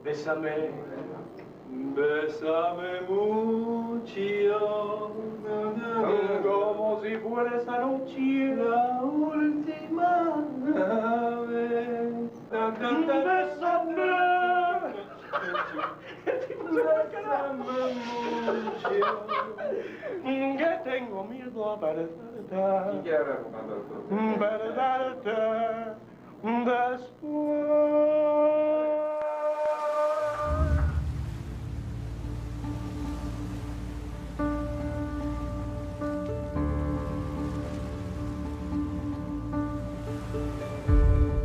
Bésame, bésame mucho, como si fuera esa noche la última vez. Bésame, bésame mucho, que tengo miedo a perderte, perderte después.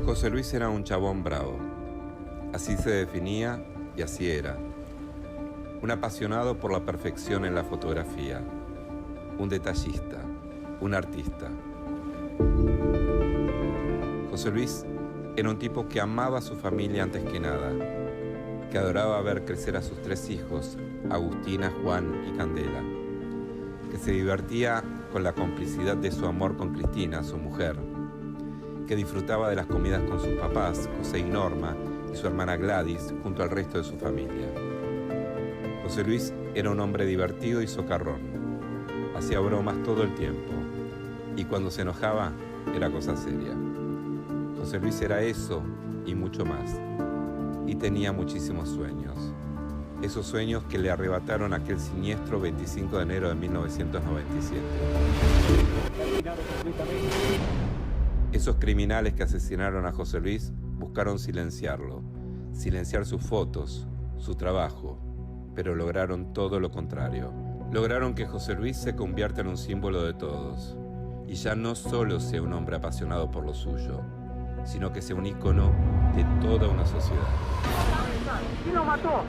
José Luis era un chabón bravo. Así se definía y así era. Un apasionado por la perfección en la fotografía. Un detallista. Un artista. José Luis era un tipo que amaba a su familia antes que nada, que adoraba ver crecer a sus 3 hijos, Agustina, Juan y Candela, que se divertía con la complicidad de su amor con Cristina, su mujer, que disfrutaba de las comidas con sus papás, José y Norma, y su hermana Gladys, junto al resto de su familia. José Luis era un hombre divertido y socarrón. Hacía bromas todo el tiempo, y cuando se enojaba, era cosa seria. José Luis era eso y mucho más, y tenía muchísimos sueños. Esos sueños que le arrebataron aquel siniestro 25 de enero de 1997. Esos criminales que asesinaron a José Luis buscaron silenciarlo, silenciar sus fotos, su trabajo, pero lograron todo lo contrario. Lograron que José Luis se convierta en un símbolo de todos, y ya no solo sea un hombre apasionado por lo suyo, sino que sea un ícono de toda una sociedad. ¿Quién lo mató?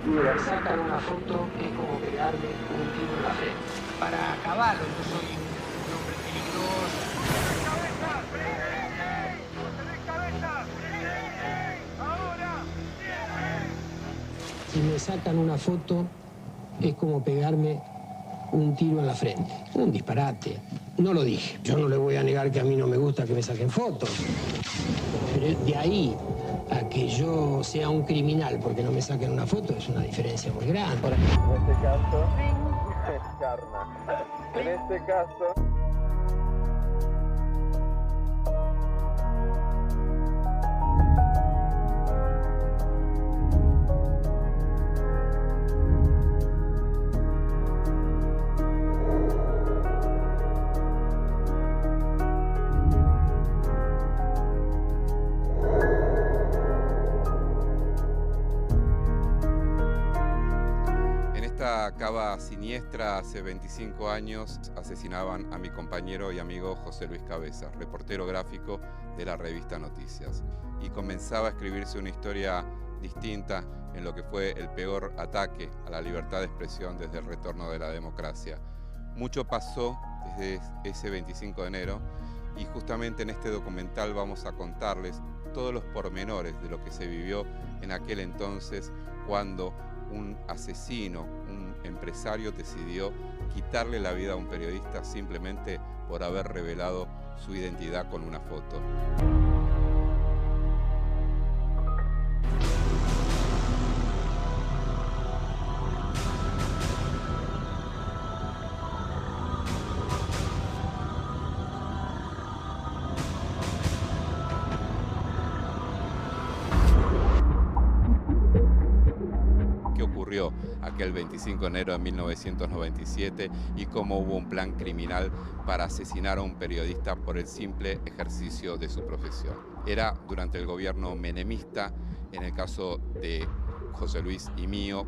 Me sacan una foto que es como pegarme un tiro en la frente. Para acabarlo, yo soy un hombre peligroso. Si me sacan una foto, es como pegarme un tiro en la frente. Un disparate. No lo dije. Yo no le voy a negar que a mí no me gusta que me saquen fotos. Pero de ahí a que yo sea un criminal porque no me saquen una foto es una diferencia muy grande. En este caso, Karma. En este caso... Cava siniestra, hace 25 años asesinaban a mi compañero y amigo José Luis Cabezas, reportero gráfico de la revista Noticias, y comenzaba a escribirse una historia distinta en lo que fue el peor ataque a la libertad de expresión desde el retorno de la democracia. Mucho pasó desde ese 25 de enero y justamente en este documental vamos a contarles todos los pormenores de lo que se vivió en aquel entonces cuando un asesino, un empresario decidió quitarle la vida a un periodista simplemente por haber revelado su identidad con una foto. Aquel 25 de enero de 1997 y cómo hubo un plan criminal para asesinar a un periodista por el simple ejercicio de su profesión. Era durante el gobierno menemista, en el caso de José Luis y mío,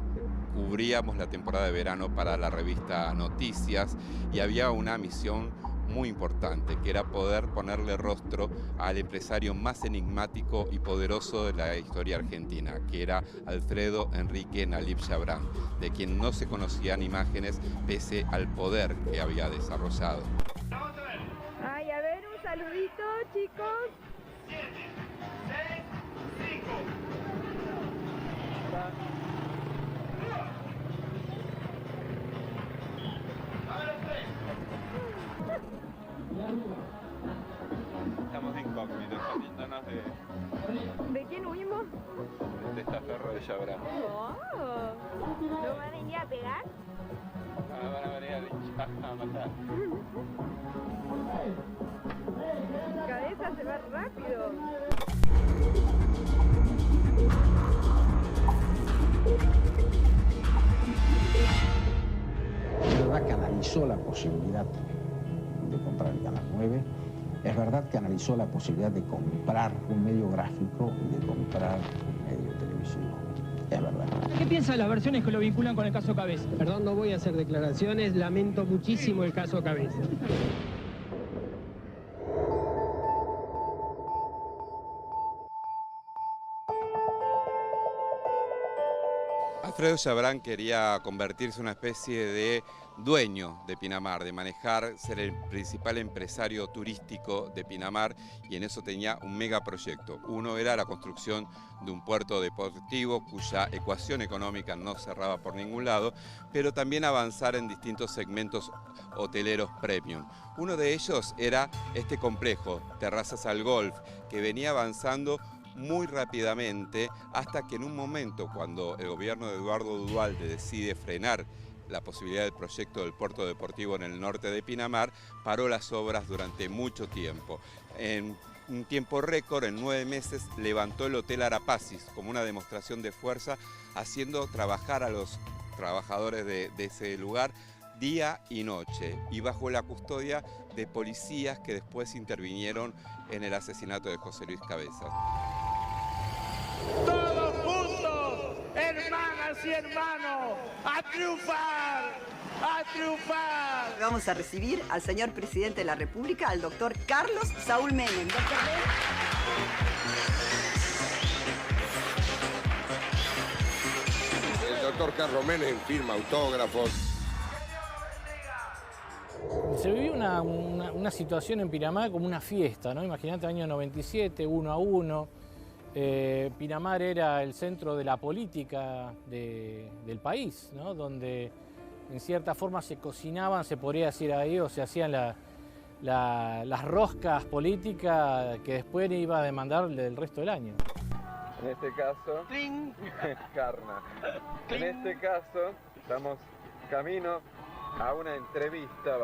cubríamos la temporada de verano para la revista Noticias y había una misión muy importante, que era poder ponerle rostro al empresario más enigmático y poderoso de la historia argentina, que era Alfredo Enrique Nalib Chabrán, de quien no se conocían imágenes pese al poder que había desarrollado. Ay, a ver, un saludito, chicos. 7, 6, 5. Estamos incógnitos, yéndonos de... ¿De quién huimos? De esta testaferro de Yabrán. Oh, ¿no van a venir a pegar? Ahora van a venir a matar. Cabeza se va rápido. Es verdad que analizó la posibilidad de comprar el Canal 9, es verdad que analizó la posibilidad de comprar un medio gráfico y de comprar un medio televisivo. Es verdad. ¿Qué piensa de las versiones que lo vinculan con el caso Cabeza? Perdón, no voy a hacer declaraciones, lamento muchísimo el caso Cabeza. Alfredo Yabrán quería convertirse en una especie de dueño de Pinamar, de manejar, ser el principal empresario turístico de Pinamar, y en eso tenía un megaproyecto. Uno era la construcción de un puerto deportivo cuya ecuación económica no cerraba por ningún lado, pero también avanzar en distintos segmentos hoteleros premium. Uno de ellos era este complejo, Terrazas al Golf, que venía avanzando muy rápidamente hasta que en un momento, cuando el gobierno de Eduardo Duhalde decide frenar la posibilidad del proyecto del puerto deportivo en el norte de Pinamar, paró las obras durante mucho tiempo. En un tiempo récord, en 9 meses, levantó el Hotel Arapacis como una demostración de fuerza, haciendo trabajar a los trabajadores de ese lugar día y noche, y bajo la custodia de policías que después intervinieron en el asesinato de José Luis Cabezas. Todos juntos, hermanas y hermanos, a triunfar, a triunfar. Vamos a recibir al señor presidente de la República, al doctor Carlos Saúl Menem. Doctor Menem. El doctor Carlos Menem firma autógrafos. Se vivió una situación en Pinamar como una fiesta, ¿no? Imagínate, año 97, 1-1. Pinamar era el centro de la política del país, ¿no? Donde en cierta forma se cocinaban, se podría decir ahí, o se hacían las roscas políticas que después iba a demandar el resto del año. En este caso, Carna. En este caso, estamos camino a una entrevista,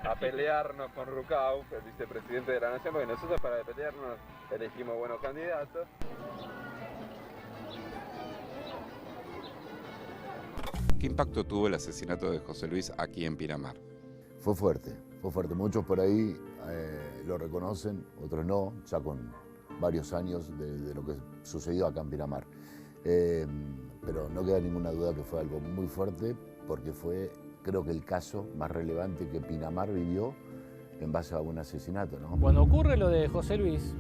a pelearnos con Rucauf, el vicepresidente de la Nación, porque nosotros para pelearnos elegimos buenos candidatos. ¿Qué impacto tuvo el asesinato de José Luis aquí en Pinamar? Fue fuerte. Muchos por ahí lo reconocen, otros no, ya con varios años de lo que sucedió acá en Pinamar. Pero no queda ninguna duda que fue algo muy fuerte, porque fue, creo que el caso más relevante que Pinamar vivió en base a un asesinato, ¿no? Cuando ocurre lo de José Luis,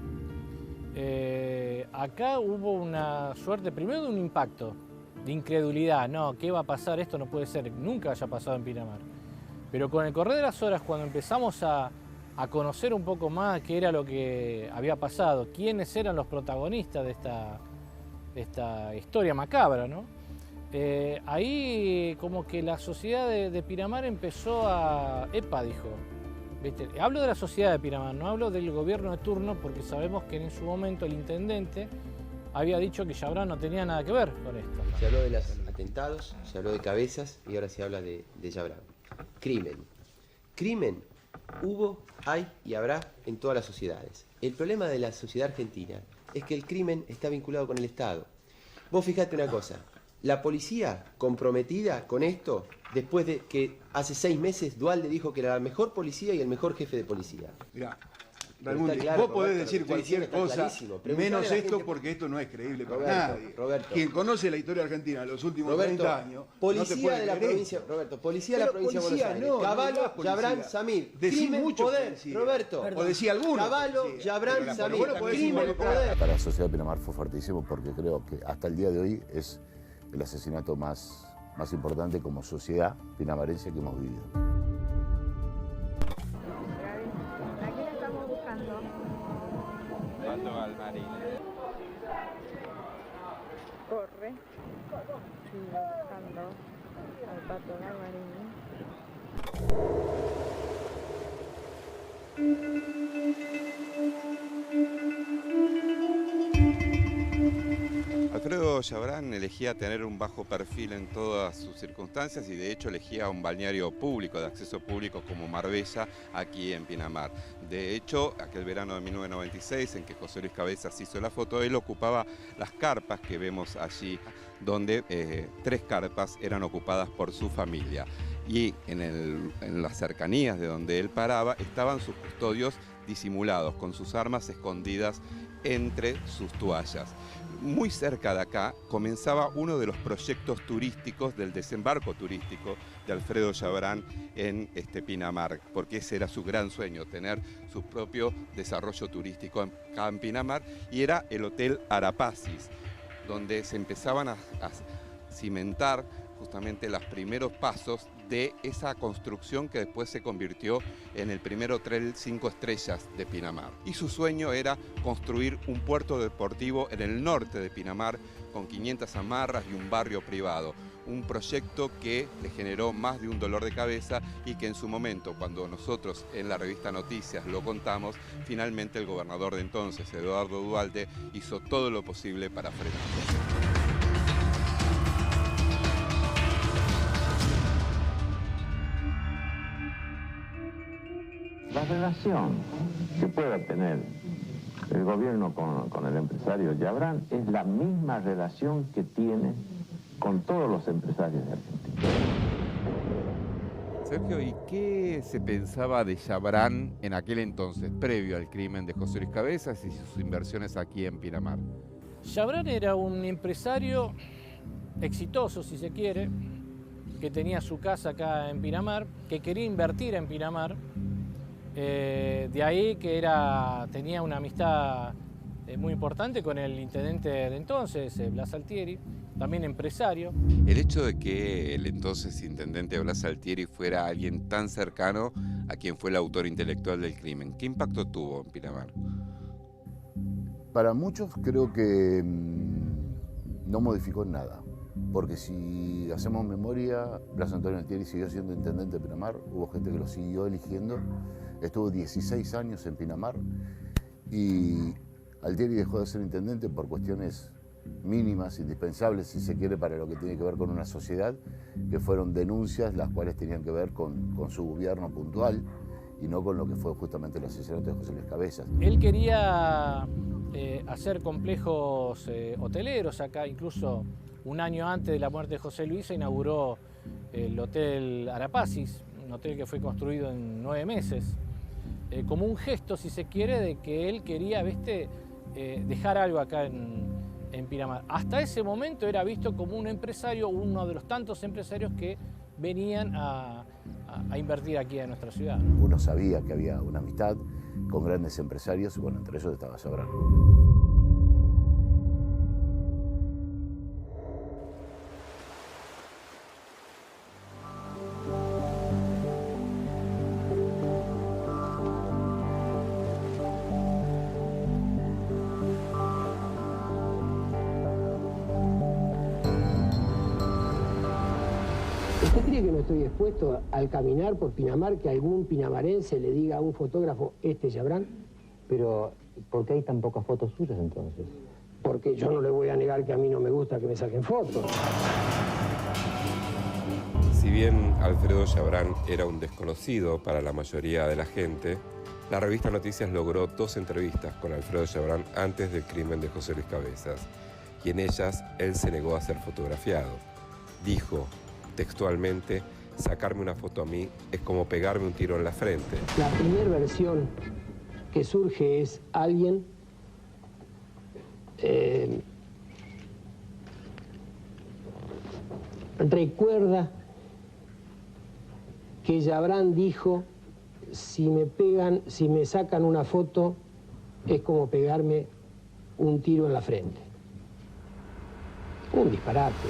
acá hubo una suerte, primero de un impacto, de incredulidad. No, ¿qué va a pasar? Esto no puede ser, nunca haya pasado en Pinamar. Pero con el correr de las horas, cuando empezamos a conocer un poco más qué era lo que había pasado, quiénes eran los protagonistas de esta historia macabra, ¿no? Ahí como que la sociedad de Pinamar empezó a... ¡Epa!, dijo. ¿Viste? Hablo de la sociedad de Pinamar, no hablo del gobierno de turno, porque sabemos que en su momento el intendente había dicho que Yabrán no tenía nada que ver con esto. Se habló de los atentados, se habló de Cabezas y ahora se habla de Yabrán. Crimen. Crimen hubo, hay y habrá en todas las sociedades. El problema de la sociedad argentina es que el crimen está vinculado con el Estado. Vos fijate una cosa, la policía comprometida con esto, después de que hace 6 meses Duhalde dijo que era la mejor policía y el mejor jefe de policía. Mirá, Raimundi, vos podés decir cualquier cosa, menos esto, porque esto no es creíble para nadie. Roberto. Quien conoce la historia argentina de los últimos Roberto, 30 años, policía no te puede de la creer provincia, esto. Roberto, policía de la provincia de Buenos Aires. No, Caballo, no policía. Yabrán, Samir. Decí Crimen, mucho poder, policía. Roberto. O decía alguno. Caballo, Yabrán, Samir. Crimen, poder. Para la sociedad de Pinamar fue fuertísimo, porque creo que hasta el día de hoy es el asesinato más importante como sociedad pinamarense que hemos vivido. ¿A quién estamos buscando? Pato Galmarini. Corre. Sí, buscando al Pato Galmarini. Alfredo Yabrán elegía tener un bajo perfil en todas sus circunstancias y de hecho elegía un balneario público, de acceso público como Marbella, aquí en Pinamar. De hecho, aquel verano de 1996 en que José Luis Cabezas hizo la foto, él ocupaba las carpas que vemos allí, donde 3 carpas eran ocupadas por su familia. Y en las cercanías de donde él paraba estaban sus custodios disimulados, con sus armas escondidas entre sus toallas. Muy cerca de acá comenzaba uno de los proyectos turísticos del desembarco turístico de Alfredo Yabrán en Pinamar, porque ese era su gran sueño, tener su propio desarrollo turístico acá en Pinamar, y era el Hotel Arapacis, donde se empezaban a cimentar justamente los primeros pasos de esa construcción que después se convirtió en el primer hotel 5 estrellas de Pinamar. Y su sueño era construir un puerto deportivo en el norte de Pinamar con 500 amarras y un barrio privado. Un proyecto que le generó más de un dolor de cabeza y que en su momento, cuando nosotros en la revista Noticias lo contamos, finalmente el gobernador de entonces, Eduardo Duhalde, hizo todo lo posible para frenarlo. La relación que pueda tener el gobierno con el empresario Yabrán es la misma relación que tiene con todos los empresarios de Argentina. Sergio, ¿y qué se pensaba de Yabrán en aquel entonces, previo al crimen de José Luis Cabezas y sus inversiones aquí en Pinamar? Yabrán era un empresario exitoso, si se quiere, que tenía su casa acá en Pinamar, que quería invertir en Pinamar. De ahí que tenía una amistad muy importante con el intendente de entonces, Blas Altieri, también empresario. El hecho de que el entonces intendente Blas Altieri fuera alguien tan cercano a quien fue el autor intelectual del crimen, ¿qué impacto tuvo en Pinamar? Para muchos creo que no modificó nada, porque si hacemos memoria, Blas Antonio Altieri siguió siendo intendente de Pinamar, hubo gente que lo siguió eligiendo. Estuvo 16 años en Pinamar y Altieri dejó de ser intendente por cuestiones mínimas, indispensables, si se quiere, para lo que tiene que ver con una sociedad, que fueron denuncias las cuales tenían que ver con su gobierno puntual y no con lo que fue justamente el asesinato de José Luis Cabezas. Él quería hacer complejos hoteleros acá, incluso un año antes de la muerte de José Luis se inauguró el Hotel Arapacis, un hotel que fue construido en 9 meses. Como un gesto, si se quiere, de que él quería dejar algo acá en Pinamar. Hasta ese momento era visto como un empresario, uno de los tantos empresarios que venían a invertir aquí en nuestra ciudad, ¿no? Uno sabía que había una amistad con grandes empresarios y bueno, entre ellos estaba Yabrán. ¿Usted cree que no estoy expuesto al caminar por Pinamar que algún pinamarense le diga a un fotógrafo, este Yabrán? Pero, ¿por qué hay tan pocas fotos suyas entonces? Porque yo no le voy a negar que a mí no me gusta que me saquen fotos. Si bien Alfredo Yabrán era un desconocido para la mayoría de la gente, la revista Noticias logró 2 entrevistas con Alfredo Yabrán antes del crimen de José Luis Cabezas, y en ellas él se negó a ser fotografiado. Dijo textualmente: sacarme una foto a mí es como pegarme un tiro en la frente. La primera versión que surge es alguien recuerda que Yabrán dijo: si me sacan una foto es como pegarme un tiro en la frente. Un disparate.